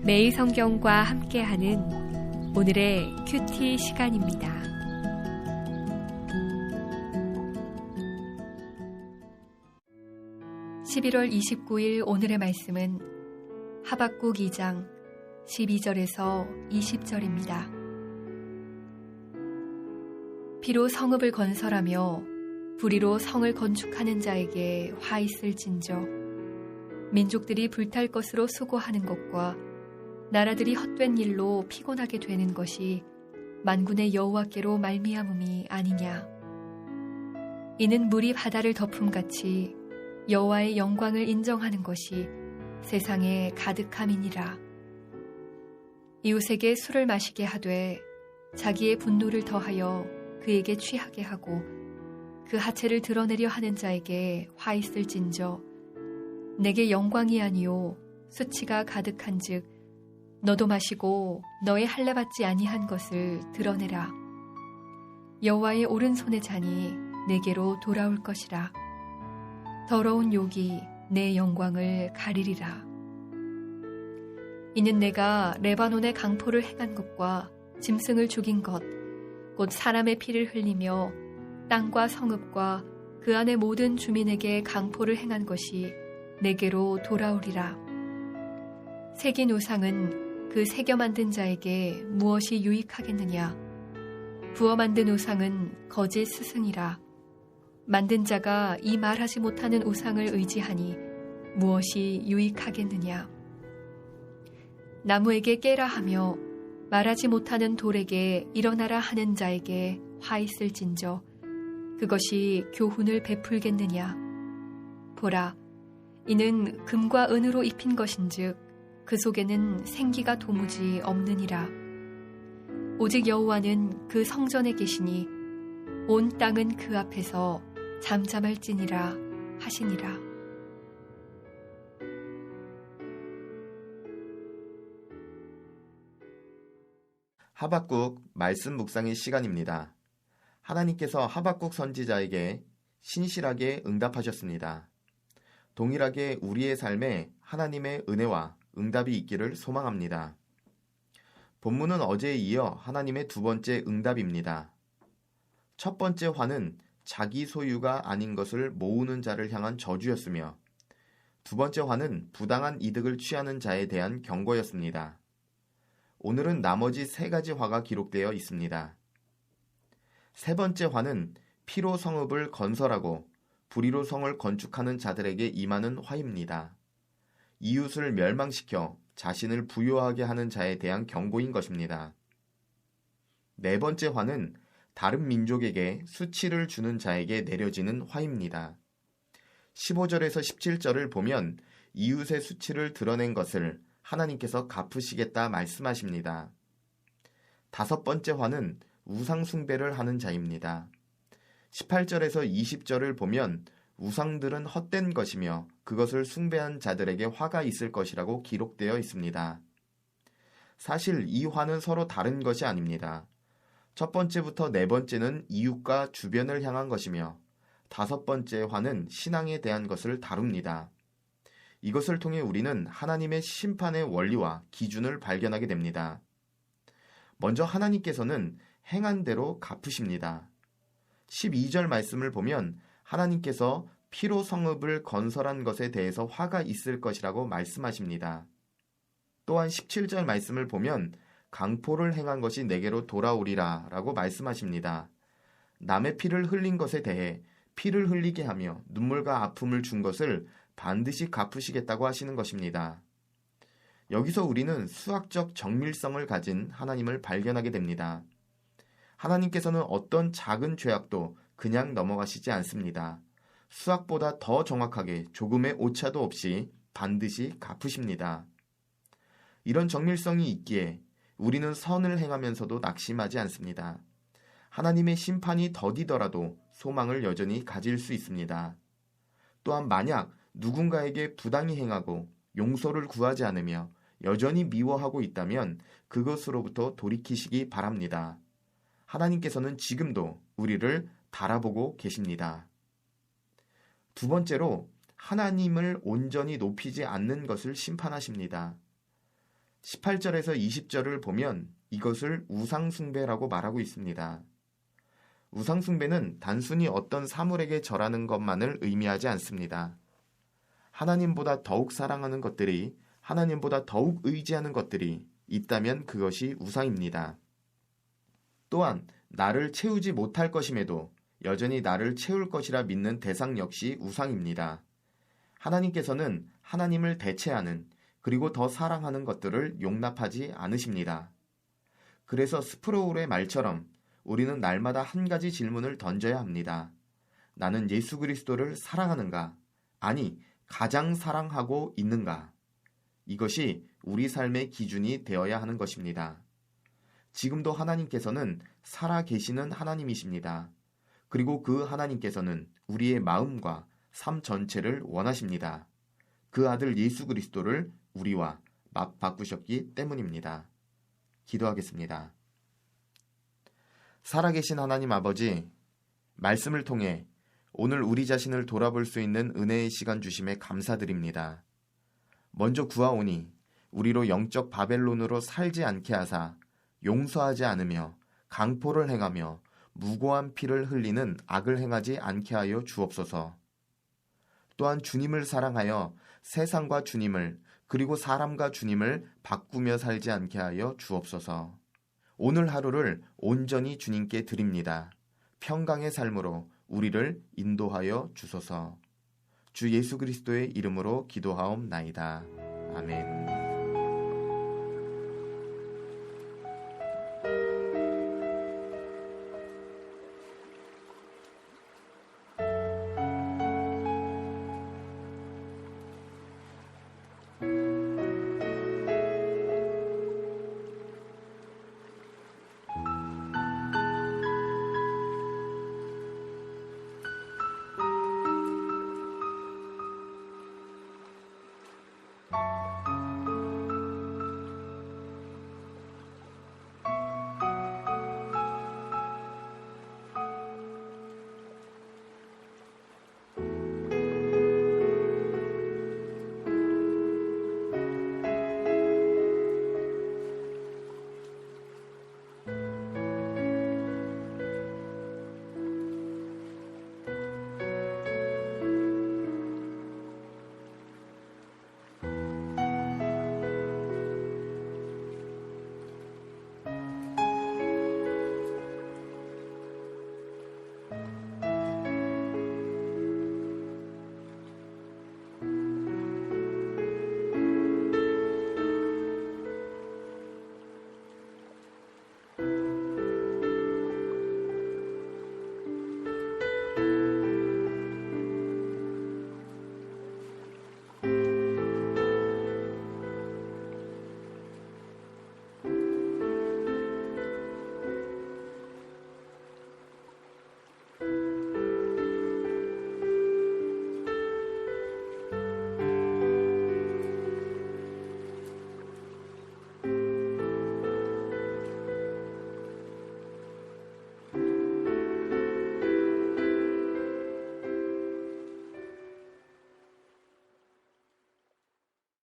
매일 성경과 함께하는 오늘의 큐티 시간입니다. (11월 29일) 오늘의 말씀은 하박국 2장 12절에서 20절입니다. 피로 성읍을 건설하며 불의로 성을 건축하는 자에게 화 있을진저. 민족들이 불탈 것으로 수고하는 것과 나라들이 헛된 일로 피곤하게 되는 것이 만군의 여호와께로 말미암음이 아니냐. 이는 물이 바다를 덮음같이 여호와의 영광을 인정하는 것이 세상에 가득함이니라. 이웃에게 술을 마시게 하되 자기의 분노를 더하여 그에게 취하게 하고 그 하체를 드러내려 하는 자에게 화 있을진저. 내게 영광이 아니요 수치가 가득한즉 너도 마시고 너의 할례 받지 아니한 것을 드러내라. 여호와의 오른손의 잔이 내게로 돌아올 것이라. 더러운 욕이 내 영광을 가리리라. 이는 내가 레바논의 강포를 행한 것과 짐승을 죽인 것, 곧 사람의 피를 흘리며 땅과 성읍과 그 안의 모든 주민에게 강포를 행한 것이 내게로 돌아오리라. 새긴 우상은 그 새겨 만든 자에게 무엇이 유익하겠느냐. 부어 만든 우상은 거짓 스승이라. 만든 자가 이 말하지 못하는 우상을 의지하니 무엇이 유익하겠느냐. 나무에게 깨라 하며 말하지 못하는 돌에게 일어나라 하는 자에게 화 있을진저. 그것이 교훈을 베풀겠느냐. 보라, 이는 금과 은으로 입힌 것인즉 그 속에는 생기가 도무지 없느니라. 오직 여호와는 그 성전에 계시니 온 땅은 그 앞에서 잠잠할지니라 하시니라. 하박국 말씀 묵상의 시간입니다. 하나님께서 하박국 선지자에게 신실하게 응답하셨습니다. 동일하게 우리의 삶에 하나님의 은혜와 응답이 있기를 소망합니다. 본문은 어제에 이어 하나님의 두 번째 응답입니다. 첫 번째 화는 자기 소유가 아닌 것을 모으는 자를 향한 저주였으며, 두 번째 화는 부당한 이득을 취하는 자에 대한 경고였습니다. 오늘은 나머지 세 가지 화가 기록되어 있습니다. 세 번째 화는 피로 성읍을 건설하고 불의로 성을 건축하는 자들에게 임하는 화입니다. 이웃을 멸망시켜 자신을 부유하게 하는 자에 대한 경고인 것입니다. 네 번째 화는 다른 민족에게 수치를 주는 자에게 내려지는 화입니다. 15절에서 17절을 보면 이웃의 수치를 드러낸 것을 하나님께서 갚으시겠다 말씀하십니다. 다섯 번째 화는 우상 숭배를 하는 자입니다. 18절에서 20절을 보면 우상들은 헛된 것이며 그것을 숭배한 자들에게 화가 있을 것이라고 기록되어 있습니다. 사실 이 화는 서로 다른 것이 아닙니다. 첫 번째부터 네 번째는 이웃과 주변을 향한 것이며 다섯 번째 화는 신앙에 대한 것을 다룹니다. 이것을 통해 우리는 하나님의 심판의 원리와 기준을 발견하게 됩니다. 먼저 하나님께서는 행한 대로 갚으십니다. 12절 말씀을 보면 하나님께서 피로 성읍을 건설한 것에 대해서 화가 있을 것이라고 말씀하십니다. 또한 17절 말씀을 보면 강포를 행한 것이 내게로 돌아오리라 라고 말씀하십니다. 남의 피를 흘린 것에 대해 피를 흘리게 하며 눈물과 아픔을 준 것을 반드시 갚으시겠다고 하시는 것입니다. 여기서 우리는 수학적 정밀성을 가진 하나님을 발견하게 됩니다. 하나님께서는 어떤 작은 죄악도 그냥 넘어가시지 않습니다. 수학보다 더 정확하게 조금의 오차도 없이 반드시 갚으십니다. 이런 정밀성이 있기에 우리는 선을 행하면서도 낙심하지 않습니다. 하나님의 심판이 더디더라도 소망을 여전히 가질 수 있습니다. 또한 만약 누군가에게 부당히 행하고 용서를 구하지 않으며 여전히 미워하고 있다면 그것으로부터 돌이키시기 바랍니다. 하나님께서는 지금도 우리를 바라보고 계십니다. 두 번째로 하나님을 온전히 높이지 않는 것을 심판하십니다. 18절에서 20절을 보면 이것을 우상숭배라고 말하고 있습니다. 우상숭배는 단순히 어떤 사물에게 절하는 것만을 의미하지 않습니다. 하나님보다 더욱 사랑하는 것들이, 하나님보다 더욱 의지하는 것들이 있다면 그것이 우상입니다. 또한 나를 채우지 못할 것임에도 여전히 나를 채울 것이라 믿는 대상 역시 우상입니다. 하나님께서는 하나님을 대체하는, 그리고 더 사랑하는 것들을 용납하지 않으십니다. 그래서 스프로울의 말처럼 우리는 날마다 한 가지 질문을 던져야 합니다. 나는 예수 그리스도를 사랑하는가? 아니, 가장 사랑하고 있는가? 이것이 우리 삶의 기준이 되어야 하는 것입니다. 지금도 하나님께서는 살아 계시는 하나님이십니다. 그리고 그 하나님께서는 우리의 마음과 삶 전체를 원하십니다. 그 아들 예수 그리스도를 우리와 맞바꾸셨기 때문입니다. 기도하겠습니다. 살아계신 하나님 아버지, 말씀을 통해 오늘 우리 자신을 돌아볼 수 있는 은혜의 시간 주심에 감사드립니다. 먼저 구하오니 우리로 영적 바벨론으로 살지 않게 하사 용서하지 않으며 강포를 행하며 무고한 피를 흘리는 악을 행하지 않게 하여 주옵소서. 또한 주님을 사랑하여 세상과 주님을, 그리고 사람과 주님을 바꾸며 살지 않게 하여 주옵소서. 오늘 하루를 온전히 주님께 드립니다. 평강의 삶으로 우리를 인도하여 주소서. 주 예수 그리스도의 이름으로 기도하옵나이다. 아멘.